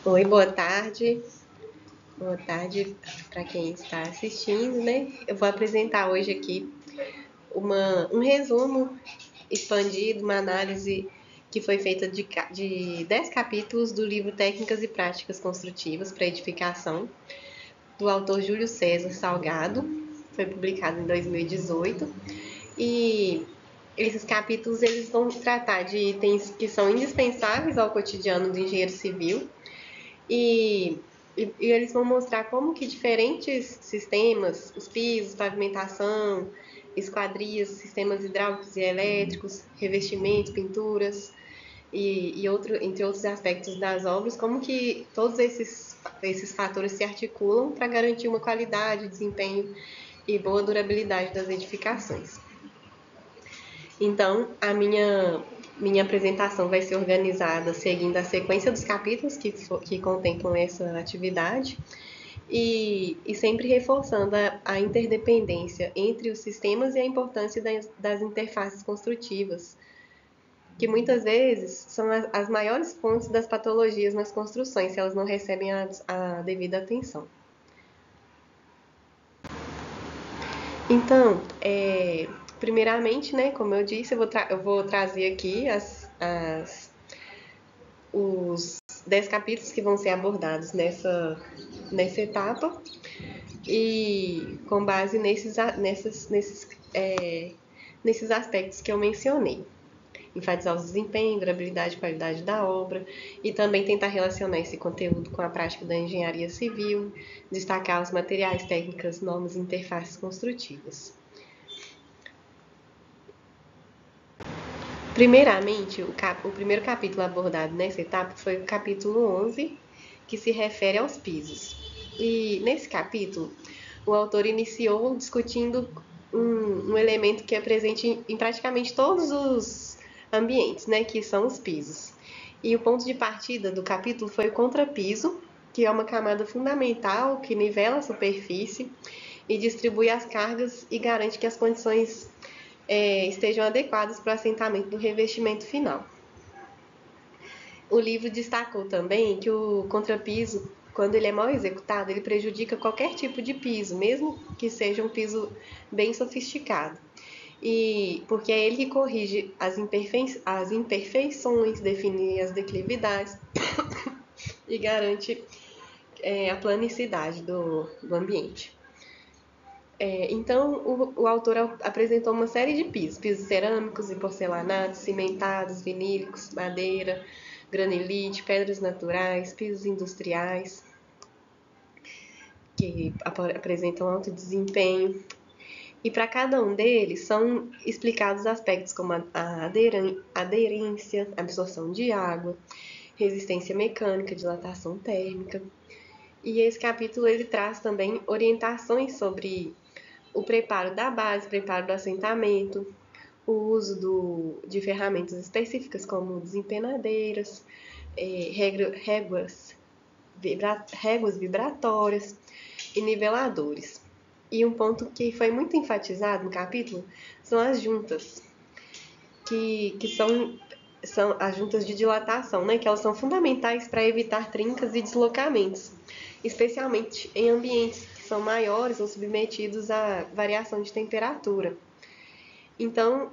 Oi, boa tarde. Boa tarde para quem está assistindo, né? Eu vou apresentar hoje aqui um resumo expandido, uma análise que foi feita de 10 capítulos do livro Técnicas e Práticas Construtivas para Edificação, do autor Júlio César Salgado. Foi publicado em 2018. E esses capítulos eles vão tratar de itens que são indispensáveis ao cotidiano do engenheiro civil e, e eles vão mostrar como que diferentes sistemas, os pisos, pavimentação, esquadrias, sistemas hidráulicos e elétricos, revestimentos, pinturas entre outros aspectos das obras, como que todos esses fatores se articulam para garantir uma qualidade, desempenho e boa durabilidade das edificações. Então, minha apresentação vai ser organizada seguindo a sequência dos capítulos que contemplam essa atividade e sempre reforçando a interdependência entre os sistemas e a importância das interfaces construtivas, que muitas vezes são as maiores fontes das patologias nas construções, se elas não recebem a devida atenção. Então, primeiramente, né, como eu disse, eu vou trazer aqui os 10 capítulos que vão ser abordados nessa etapa e com base nesses aspectos que eu mencionei. Enfatizar o desempenho, durabilidade e qualidade da obra e também tentar relacionar esse conteúdo com a prática da engenharia civil, destacar os materiais, técnicas, normas e interfaces construtivas. Primeiramente, o primeiro capítulo abordado nessa etapa foi o capítulo 11, que se refere aos pisos. E nesse capítulo, o autor iniciou discutindo um elemento que é presente em praticamente todos os ambientes, né, que são os pisos. E o ponto de partida do capítulo foi o contrapiso, que é uma camada fundamental que nivela a superfície e distribui as cargas e garante que as condições estejam adequadas para o assentamento do revestimento final. O livro destacou também que o contrapiso, quando ele é mal executado, ele prejudica qualquer tipo de piso, mesmo que seja um piso bem sofisticado. E porque é ele que corrige as imperfeições, define as declividades e garante a planicidade do ambiente. Então, o autor apresentou uma série de pisos cerâmicos e porcelanatos, cimentados, vinílicos, madeira, granilite, pedras naturais, pisos industriais, que apresentam alto desempenho. E para cada um deles são explicados aspectos como a aderência, absorção de água, resistência mecânica, dilatação térmica. E esse capítulo ele traz também orientações sobre o preparo da base, preparo do assentamento, o uso de ferramentas específicas como desempenadeiras, réguas vibratórias e niveladores. E um ponto que foi muito enfatizado no capítulo são as juntas, que são as juntas de dilatação, né? Que elas são fundamentais para evitar trincas e deslocamentos, especialmente em ambientes que são maiores ou submetidos à variação de temperatura. Então,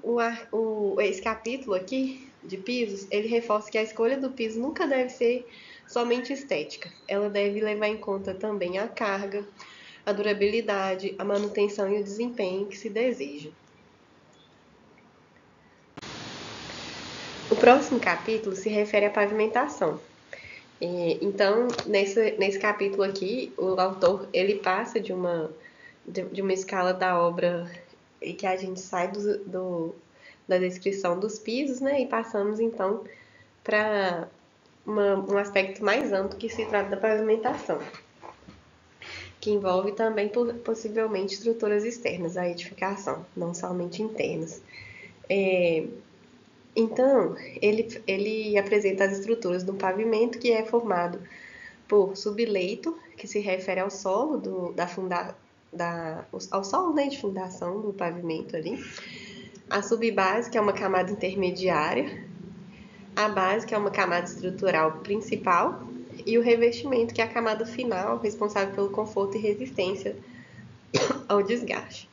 esse capítulo aqui de pisos, ele reforça que a escolha do piso nunca deve ser somente estética. Ela deve levar em conta também a carga, a durabilidade, a manutenção e o desempenho que se deseja. O próximo capítulo se refere à pavimentação. Então, nesse capítulo aqui, o autor ele passa de uma escala da obra e que a gente sai da descrição dos pisos, né? E passamos então para um aspecto mais amplo que se trata da pavimentação, que envolve também possivelmente estruturas externas à edificação, não somente internas. Então, ele apresenta as estruturas do pavimento, que é formado por subleito, que se refere ao solo ao solo, né, de fundação do pavimento ali, a subbase, que é uma camada intermediária, a base, que é uma camada estrutural principal, e o revestimento, que é a camada final responsável pelo conforto e resistência ao desgaste.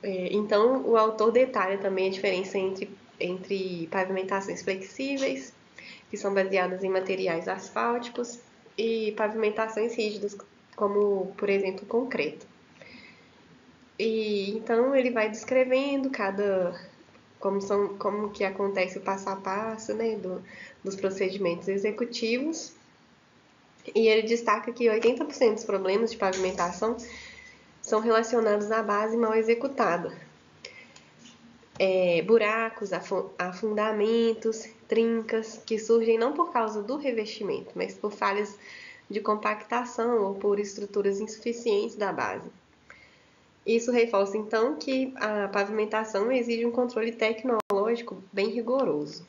Então, o autor detalha também a diferença entre pavimentações flexíveis, que são baseadas em materiais asfálticos, e pavimentações rígidas, como, por exemplo, concreto. E então ele vai descrevendo como que acontece o passo a passo, né, dos procedimentos executivos. E ele destaca que 80% dos problemas de pavimentação são relacionados à base mal executada. Buracos, afundamentos, trincas, que surgem não por causa do revestimento, mas por falhas de compactação ou por estruturas insuficientes da base. Isso reforça, então, que a pavimentação exige um controle tecnológico bem rigoroso.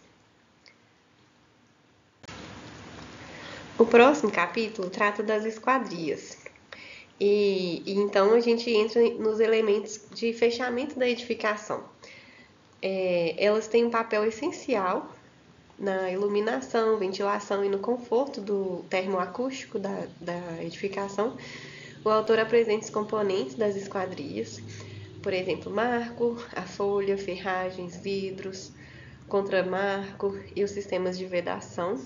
O próximo capítulo trata das esquadrias. E então a gente entra nos elementos de fechamento da edificação. Elas têm um papel essencial na iluminação, ventilação e no conforto do termoacústico da edificação. O autor apresenta os componentes das esquadrias, por exemplo, marco, a folha, ferragens, vidros, contramarco e os sistemas de vedação.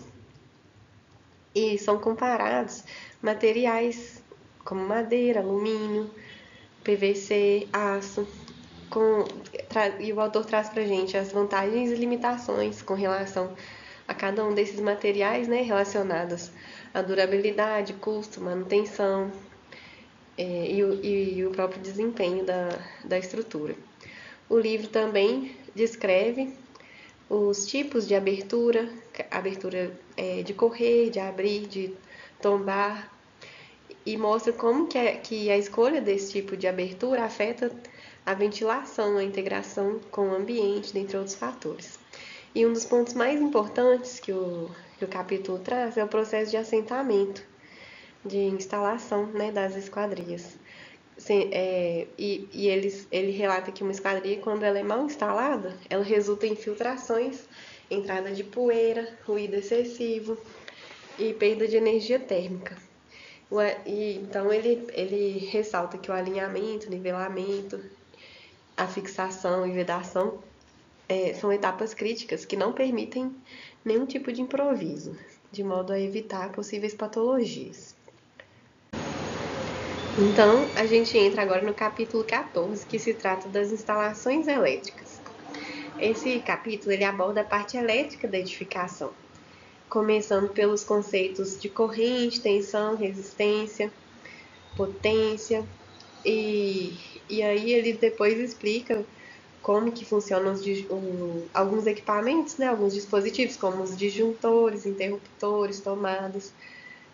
E são comparados materiais como madeira, alumínio, PVC, aço, e o autor traz para a gente as vantagens e limitações com relação a cada um desses materiais, né, relacionados à durabilidade, custo, manutenção e o próprio desempenho da estrutura. O livro também descreve os tipos de abertura de correr, de abrir, de tombar, e mostra como que a escolha desse tipo de abertura afeta a ventilação, a integração com o ambiente, dentre outros fatores. E um dos pontos mais importantes que o capítulo traz é o processo de assentamento, de instalação, né, das esquadrias. Ele relata que uma esquadria, quando ela é mal instalada, ela resulta em filtrações, entrada de poeira, ruído excessivo e perda de energia térmica. Então ele ressalta que o alinhamento, nivelamento, a fixação e vedação são etapas críticas que não permitem nenhum tipo de improviso, de modo a evitar possíveis patologias. Então, a gente entra agora no capítulo 14, que se trata das instalações elétricas. Esse capítulo ele aborda a parte elétrica da edificação, começando pelos conceitos de corrente, tensão, resistência, potência, e aí ele depois explica como que funcionam alguns equipamentos, né, alguns dispositivos, como os disjuntores, interruptores, tomadas,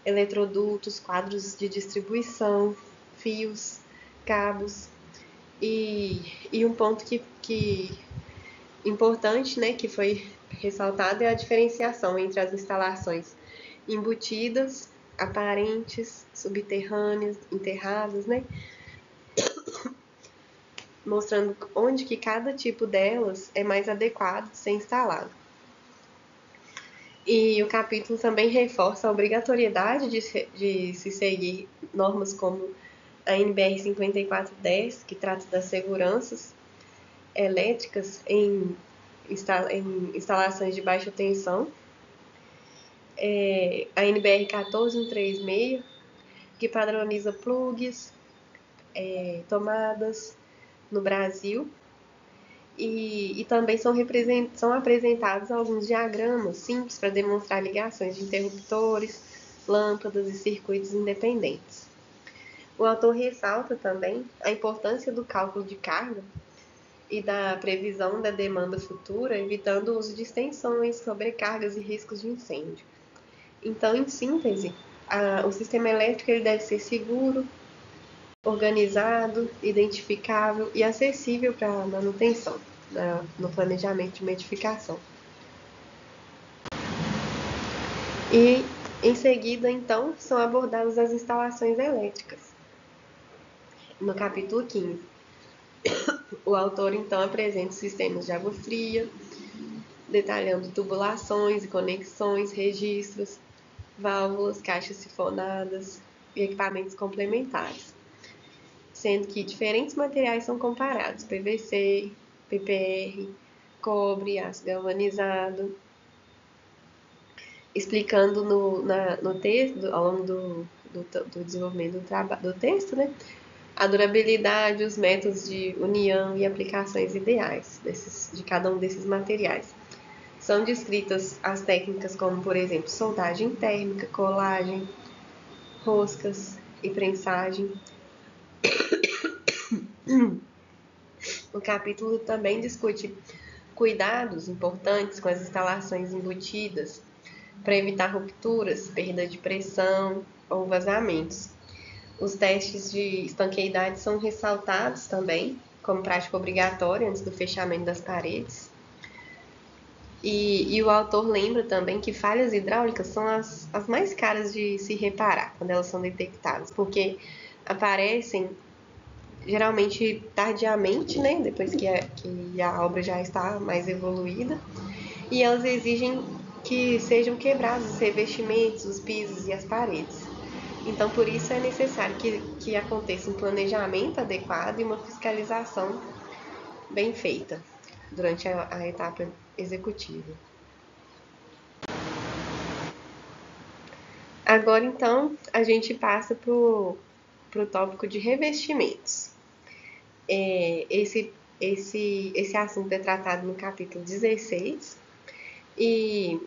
eletrodutos, quadros de distribuição, fios, cabos, e um ponto que importante, né, que foi ressaltado, é a diferenciação entre as instalações embutidas, aparentes, subterrâneas, enterradas, né, mostrando onde que cada tipo delas é mais adequado de ser instalado. E o capítulo também reforça a obrigatoriedade de se seguir normas como a NBR 5410, que trata das seguranças elétricas em instalações de baixa tensão, a NBR 14136, que padroniza plugs, tomadas no Brasil, e também são apresentados alguns diagramas simples para demonstrar ligações de interruptores, lâmpadas e circuitos independentes. O autor ressalta também a importância do cálculo de carga e da previsão da demanda futura, evitando o uso de extensões, sobrecargas e riscos de incêndio. Então, em síntese, o sistema elétrico ele deve ser seguro, organizado, identificável e acessível para a manutenção no planejamento de uma edificação. E, em seguida, então, são abordadas as instalações elétricas. No capítulo 15, o autor, então, apresenta os sistemas de água fria, detalhando tubulações e conexões, registros, válvulas, caixas sifonadas e equipamentos complementares, sendo que diferentes materiais são comparados: PVC, PPR, cobre, aço galvanizado, explicando no texto, ao longo do desenvolvimento do texto, né, a durabilidade, os métodos de união e aplicações ideais de cada um desses materiais. São descritas as técnicas como, por exemplo, soldagem térmica, colagem, roscas e prensagem. O capítulo também discute cuidados importantes com as instalações embutidas para evitar rupturas, perda de pressão ou vazamentos. Os testes de estanqueidade são ressaltados também como prática obrigatória antes do fechamento das paredes. E o autor lembra também que falhas hidráulicas são as mais caras de se reparar quando elas são detectadas, porque aparecem geralmente tardiamente, né, depois que a obra já está mais evoluída, e elas exigem que sejam quebrados os revestimentos, os pisos e as paredes. Então, por isso é necessário que aconteça um planejamento adequado e uma fiscalização bem feita durante a etapa executiva. Agora, então, a gente passa para o tópico de revestimentos. Esse assunto é tratado no capítulo 16 e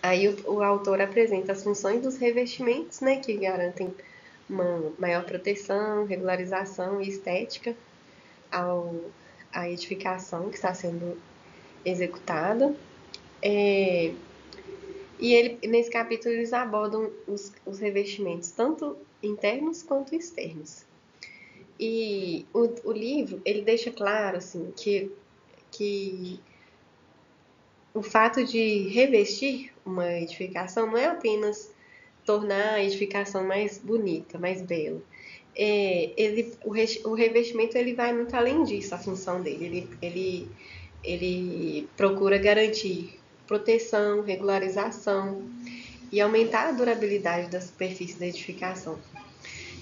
aí o autor apresenta as funções dos revestimentos, né, que garantem uma maior proteção, regularização e estética à edificação que está sendo executada. E nesse capítulo eles abordam os revestimentos, tanto internos quanto externos. E o livro, ele deixa claro, assim, que o fato de revestir uma edificação não é apenas tornar a edificação mais bonita, mais bela. O revestimento ele vai muito além disso, a função dele. Ele procura garantir proteção, regularização e aumentar a durabilidade da superfície da edificação.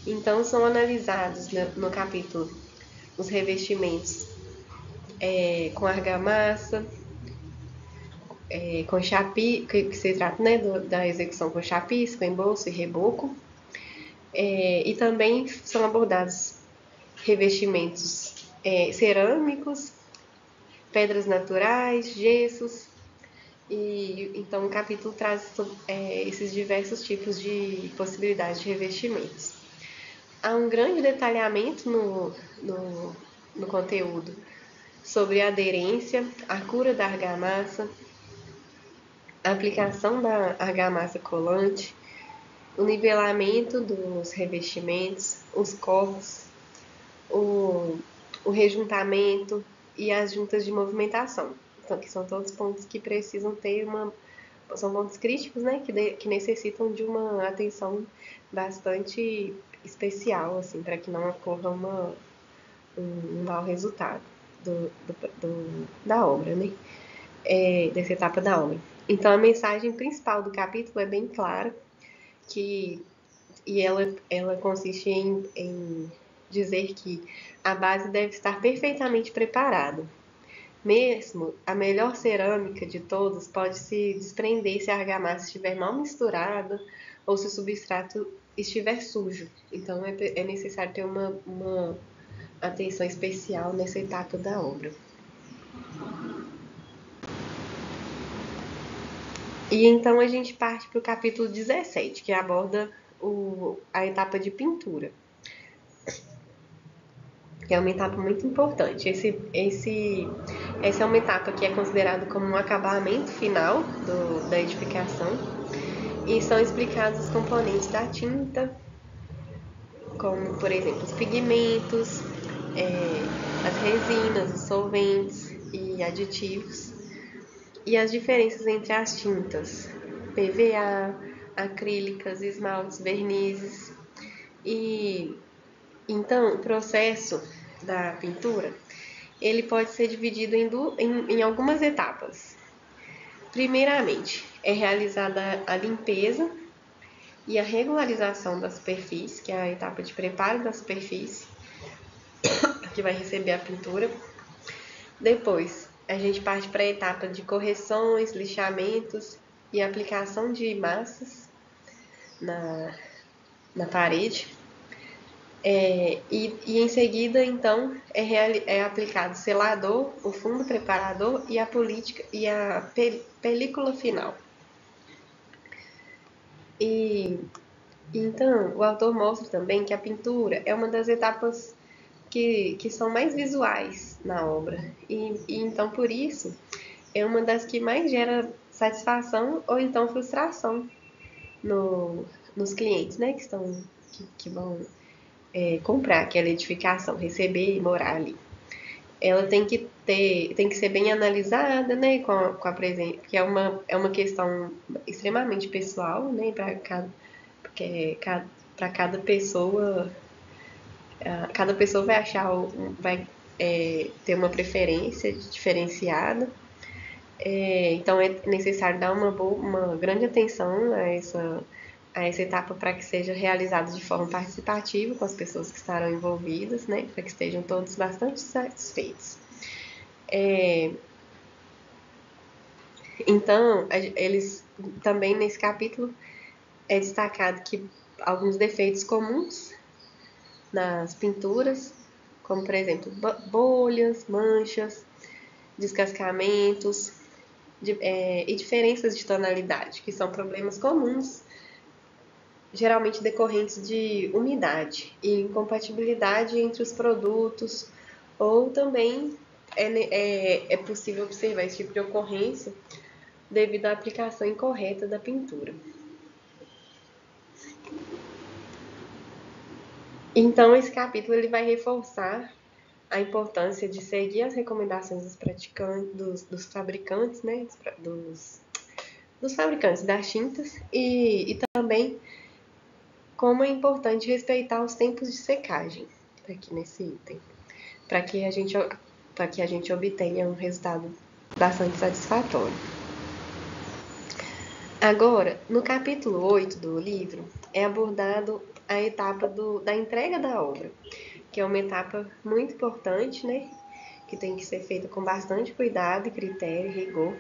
Então, são analisados no capítulo os revestimentos com argamassa, com chapisco, que se trata, né, da execução com chapisco, embolso e reboco. E também são abordados revestimentos cerâmicos, pedras naturais, gessos. E então o capítulo traz esses diversos tipos de possibilidades de revestimentos. Há um grande detalhamento no conteúdo sobre a aderência, a cura da argamassa, a aplicação da argamassa colante, o nivelamento dos revestimentos, os cortes, o rejuntamento e as juntas de movimentação. Então, que são todos pontos que precisam ter são pontos críticos, né, que necessitam de uma atenção bastante especial, assim, para que não ocorra um mau resultado da obra, né, dessa etapa da obra. Então, a mensagem principal do capítulo é bem clara, e ela consiste em dizer que a base deve estar perfeitamente preparada. Mesmo a melhor cerâmica de todas pode se desprender se a argamassa estiver mal misturada ou se o substrato estiver sujo. Então é necessário ter uma atenção especial nessa etapa da obra. E então a gente parte para o capítulo 17, que aborda a etapa de pintura, que é uma etapa muito importante. Essa é uma etapa que é considerada como um acabamento final da edificação, e são explicados os componentes da tinta, como, por exemplo, os pigmentos, as resinas, os solventes e aditivos, e as diferenças entre as tintas PVA, acrílicas, esmaltes, vernizes. E então o processo da pintura ele pode ser dividido em algumas etapas. Primeiramente, é realizada a limpeza e a regularização da superfície, que é a etapa de preparo da superfície, que vai receber a pintura. Depois, a gente parte para a etapa de correções, lixamentos e aplicação de massas na parede. E em seguida, então, é aplicado o selador, o fundo preparador e a película final. Então, o autor mostra também que a pintura é uma das etapas que são mais visuais na obra. Então, por isso, é uma das que mais gera satisfação ou então frustração nos clientes, né? Que vão comprar aquela edificação, receber e morar ali. Ela tem que ser bem analisada, né? Com a presença, que é uma questão extremamente pessoal, né? Para cada pessoa, cada pessoa vai achar, vai ter uma preferência diferenciada. Então é necessário dar uma grande atenção a essa etapa para que seja realizada de forma participativa com as pessoas que estarão envolvidas, né? Para que estejam todos bastante satisfeitos. Então, eles também nesse capítulo é destacado que alguns defeitos comuns nas pinturas, como por exemplo bolhas, manchas, descascamentos e diferenças de tonalidade, que são problemas comuns, geralmente decorrentes de umidade e incompatibilidade entre os produtos, ou também é possível observar esse tipo de ocorrência devido à aplicação incorreta da pintura. Então, esse capítulo ele vai reforçar a importância de seguir as recomendações dos praticantes, dos fabricantes, né, dos fabricantes das tintas e também como é importante respeitar os tempos de secagem aqui nesse item, para que a gente obtenha um resultado bastante satisfatório. Agora, no capítulo 8 do livro, é abordado a etapa da entrega da obra, que é uma etapa muito importante, né? Que tem que ser feita com bastante cuidado, critério, rigor.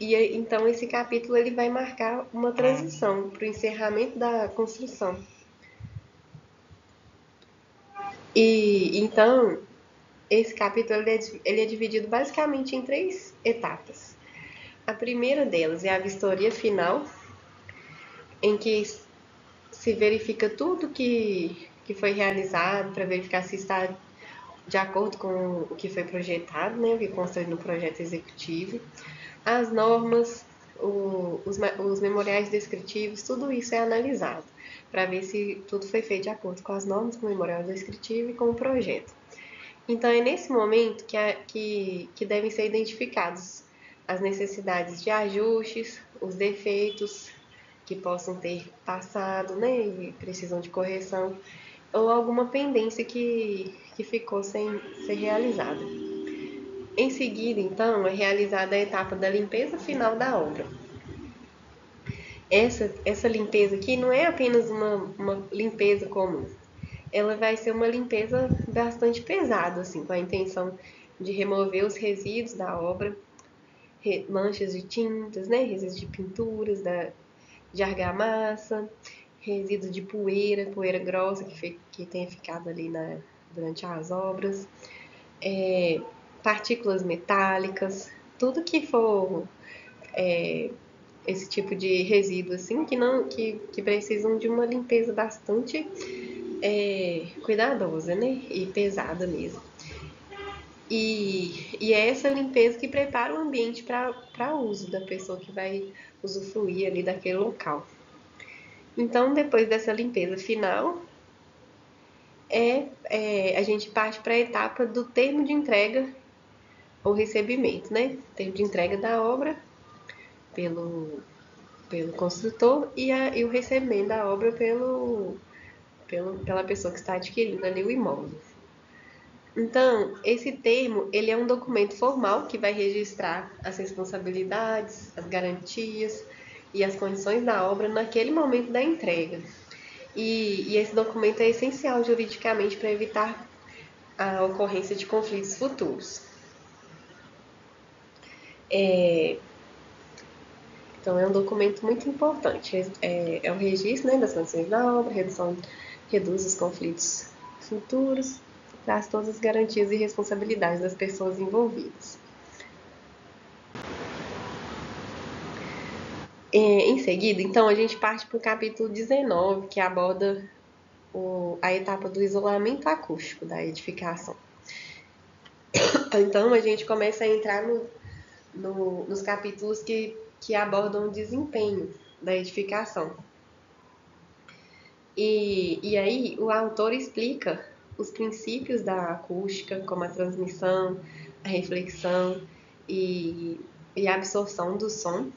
Então esse capítulo ele vai marcar uma transição para o encerramento da construção. E então esse capítulo ele é dividido basicamente em 3 etapas. A primeira delas é a vistoria final, em que se verifica tudo que foi realizado para verificar se está de acordo com o que foi projetado, né, o que consta no projeto executivo, as normas, os memoriais descritivos, tudo isso é analisado para ver se tudo foi feito de acordo com as normas, com o memorial descritivo e com o projeto. Então é nesse momento que devem ser identificados as necessidades de ajustes, os defeitos que possam ter passado, né, e precisam de correção, ou alguma pendência que ficou sem ser realizada. Em seguida, então, é realizada a etapa da limpeza final da obra. Essa limpeza aqui não é apenas uma limpeza comum, ela vai ser uma limpeza bastante pesada, assim, com a intenção de remover os resíduos da obra, manchas de tintas, né, resíduos de pinturas, de argamassa, resíduos de poeira grossa que tenha ficado ali durante as obras, partículas metálicas, tudo que for esse tipo de resíduo assim que precisam de uma limpeza bastante cuidadosa, né, e pesada mesmo. E é essa limpeza que prepara o ambiente para uso da pessoa que vai usufruir ali daquele local. Então, depois dessa limpeza final, a gente parte para a etapa do termo de entrega ou recebimento, né? Termo de entrega da obra pelo construtor e o recebimento da obra pela pessoa que está adquirindo ali o imóvel. Então, esse termo, ele é um documento formal que vai registrar as responsabilidades, as garantias e as condições da obra naquele momento da entrega. E esse documento é essencial juridicamente para evitar a ocorrência de conflitos futuros. Então, é um documento muito importante. É o registro, né, das condições da obra, reduz os conflitos futuros, traz todas as garantias e responsabilidades das pessoas envolvidas. Em seguida, então, a gente parte para o capítulo 19, que aborda a etapa do isolamento acústico da edificação. Então, a gente começa a entrar nos capítulos que abordam o desempenho da edificação. E aí, o autor explica os princípios da acústica, como a transmissão, a reflexão e a absorção do som,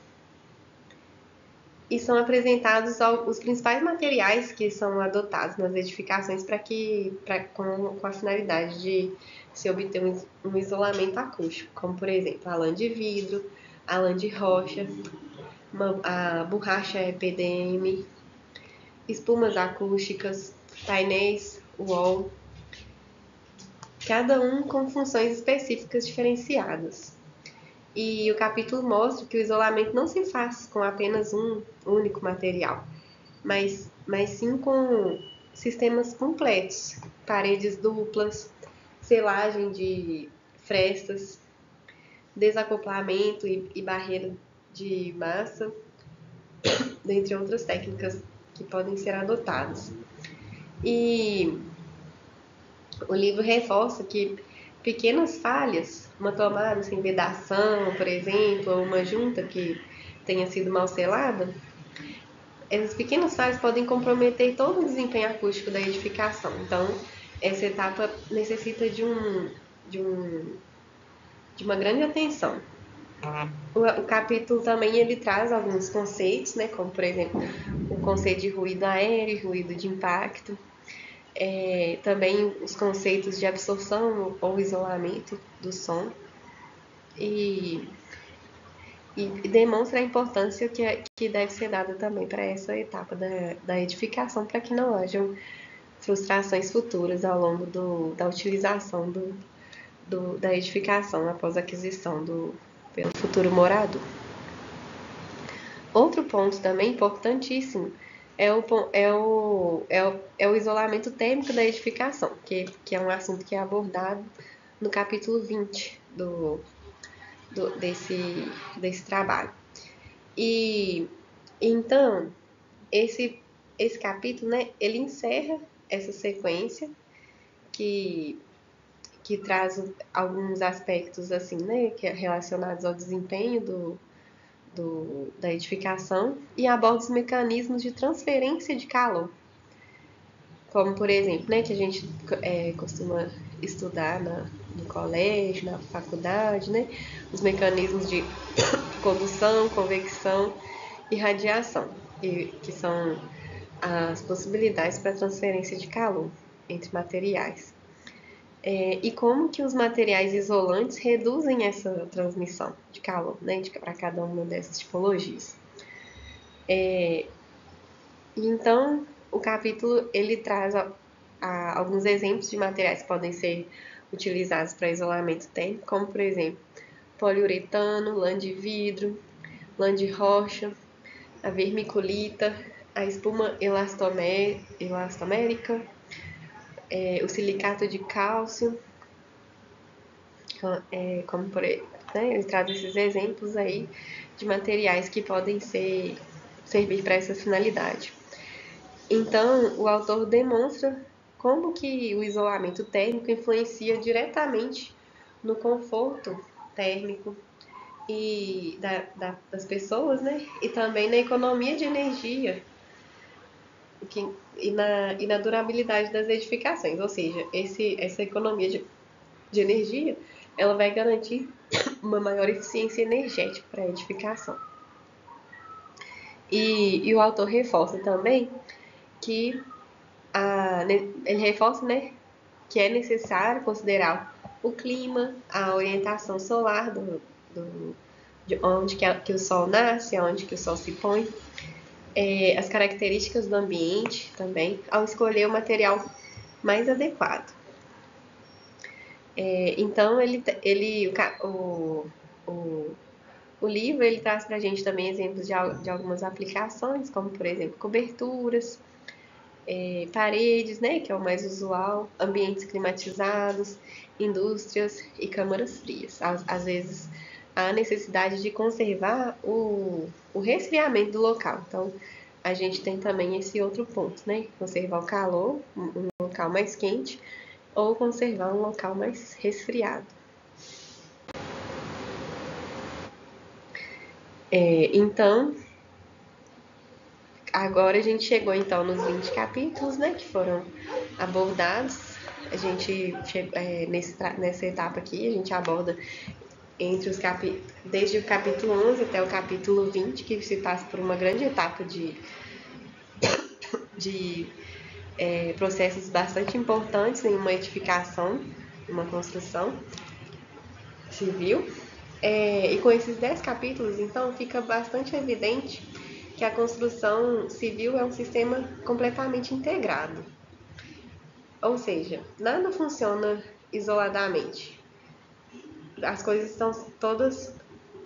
e são apresentados os principais materiais que são adotados nas edificações com a finalidade de se obter um isolamento acústico, como por exemplo a lã de vidro, a lã de rocha, a borracha EPDM, espumas acústicas, painéis wall, cada um com funções específicas diferenciadas. E o capítulo mostra que o isolamento não se faz com apenas um único material, mas sim com sistemas completos, paredes duplas, selagem de frestas, desacoplamento e barreira de massa, dentre outras técnicas que podem ser adotadas. E o livro reforça que pequenas falhas, uma tomada sem vedação, por exemplo, ou uma junta que tenha sido mal selada, essas pequenas falhas podem comprometer todo o desempenho acústico da edificação. Então, essa etapa necessita de uma grande atenção. O capítulo também ele traz alguns conceitos, né, como por exemplo o conceito de ruído aéreo e ruído de impacto, também os conceitos de absorção ou isolamento do som e demonstra a importância que deve ser dada também para essa etapa da edificação, para que não hajam frustrações futuras ao longo da utilização da edificação após a aquisição pelo futuro morador. Outro ponto também importantíssimo é o isolamento térmico da edificação, que é um assunto que é abordado no capítulo 20 desse trabalho. E então, esse capítulo, né, ele encerra essa sequência que traz alguns aspectos assim, né, relacionados ao desempenho da edificação e aborda os mecanismos de transferência de calor, como por exemplo, né, que a gente costuma estudar no colégio, na faculdade, né, os mecanismos de condução, convecção e radiação, que são as possibilidades para transferência de calor entre materiais. E como que os materiais isolantes reduzem essa transmissão de calor, né, para cada uma dessas tipologias. Então, o capítulo ele traz alguns exemplos de materiais que podem ser utilizados para isolamento térmico, como por exemplo, poliuretano, lã de vidro, lã de rocha, a vermiculita, a espuma elastomérica, o silicato de cálcio, como por né, ele traz esses exemplos aí de materiais que podem servir para essa finalidade. Então, o autor demonstra como que o isolamento térmico influencia diretamente no conforto térmico das pessoas, né? E também na economia de energia e na durabilidade das edificações. Ou seja, essa economia de energia, ela vai garantir uma maior eficiência energética para a edificação. E o autor reforça também que ele reforça, né, que é necessário considerar o clima, a orientação solar de onde que o Sol nasce, aonde que o Sol se põe, as características do ambiente também, ao escolher o material mais adequado. Então, o livro ele traz para a gente também exemplos de algumas aplicações, como, por exemplo, coberturas, paredes, né, que é o mais usual, ambientes climatizados, indústrias e câmaras frias. Às vezes, há necessidade de conservar o resfriamento do local. Então, a gente tem também esse outro ponto, né? Conservar o calor, um local mais quente, ou conservar um local mais resfriado. Então, agora a gente chegou então nos 20 capítulos, né, que foram abordados. A gente nessa etapa aqui, a gente aborda desde o capítulo 11 até o capítulo 20, que se passa por uma grande etapa de processos bastante importantes em uma edificação, uma construção civil. E com esses 10 capítulos, então, fica bastante evidente que a construção civil é um sistema completamente integrado. Ou seja, nada funciona isoladamente. As coisas estão todas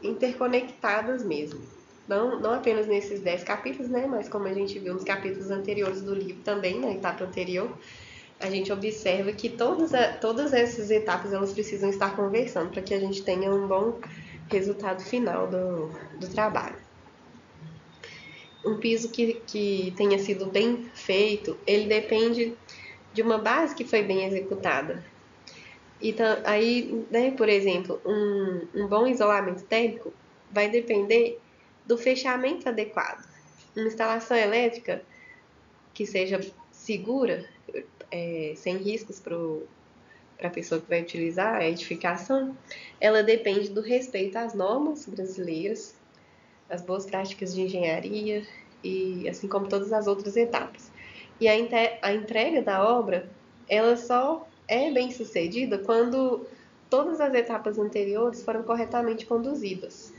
interconectadas mesmo. Não apenas nesses 10 capítulos, né? Mas como a gente viu nos capítulos anteriores do livro também, na etapa anterior, a gente observa que todas essas etapas elas precisam estar conversando para que a gente tenha um bom resultado final do trabalho. Um piso que tenha sido bem feito, ele depende de uma base que foi bem executada. Então, aí, né, por exemplo, um bom isolamento térmico vai depender do fechamento adequado. Uma instalação elétrica que seja segura, sem riscos para a pessoa que vai utilizar a edificação, ela depende do respeito às normas brasileiras, às boas práticas de engenharia, e assim como todas as outras etapas. E a entrega da obra, ela só é bem sucedida quando todas as etapas anteriores foram corretamente conduzidas.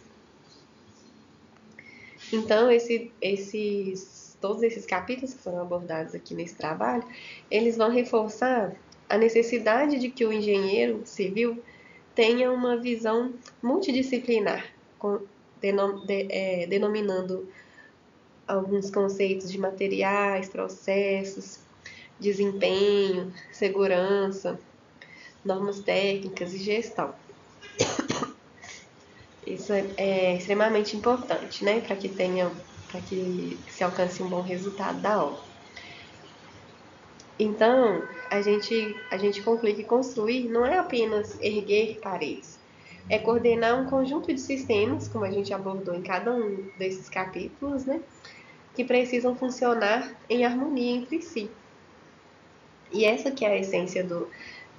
Então, todos esses capítulos que foram abordados aqui nesse trabalho, eles vão reforçar a necessidade de que o engenheiro civil tenha uma visão multidisciplinar, denominando alguns conceitos de materiais, processos, desempenho, segurança, normas técnicas e gestão. Isso é extremamente importante, né, para que se alcance um bom resultado da obra. Então, a gente conclui que construir não é apenas erguer paredes, é coordenar um conjunto de sistemas, como a gente abordou em cada um desses capítulos, né, que precisam funcionar em harmonia entre si. E essa que é a essência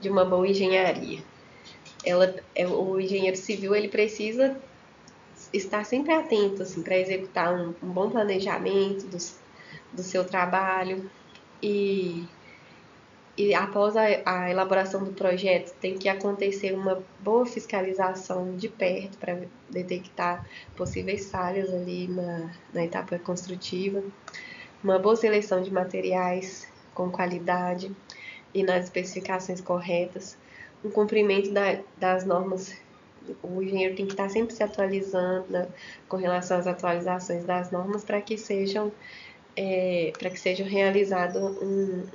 de uma boa engenharia. O engenheiro civil ele precisa estar sempre atento assim, para executar um bom planejamento do seu trabalho e após a elaboração do projeto tem que acontecer uma boa fiscalização de perto para detectar possíveis falhas ali na etapa construtiva, uma boa seleção de materiais com qualidade e nas especificações corretas, um cumprimento das normas. O engenheiro tem que estar sempre se atualizando, né, com relação às atualizações das normas para que seja realizado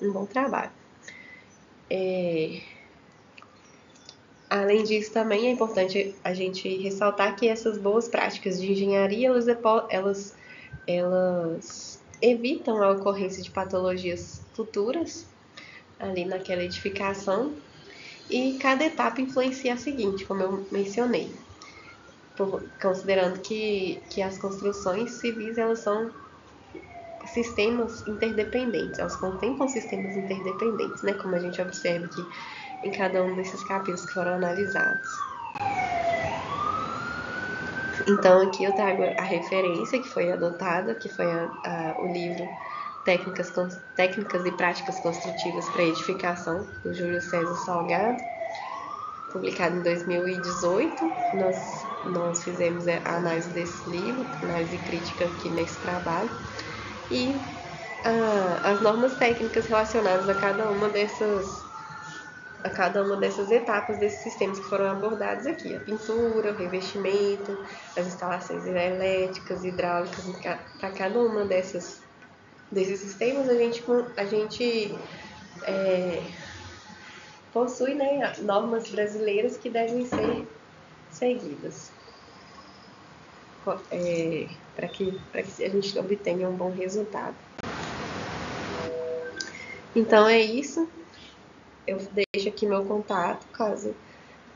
um bom trabalho. Além disso, também é importante a gente ressaltar que essas boas práticas de engenharia, elas evitam a ocorrência de patologias futuras ali naquela edificação, e cada etapa influencia a seguinte, como eu mencionei, considerando que as construções civis elas são sistemas interdependentes, elas contemplam sistemas interdependentes, né, como a gente observa aqui em cada um desses capítulos que foram analisados. Então aqui eu trago a referência que foi adotada, que foi o livro técnicas e práticas construtivas para edificação, do Júlio César Salgado, publicado em 2018. Nós fizemos a análise desse livro, análise crítica aqui nesse trabalho, e as normas técnicas relacionadas a cada uma dessas etapas desses sistemas que foram abordados aqui: a pintura, o revestimento, as instalações elétricas, hidráulicas. Para cada uma desses sistemas a gente possui, né, normas brasileiras que devem ser seguidas para que a gente obtenha um bom resultado. Então é isso. Eu deixo aqui meu contato, caso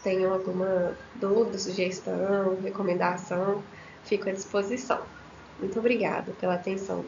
tenham alguma dúvida, sugestão, recomendação, fico à disposição. Muito obrigada pela atenção.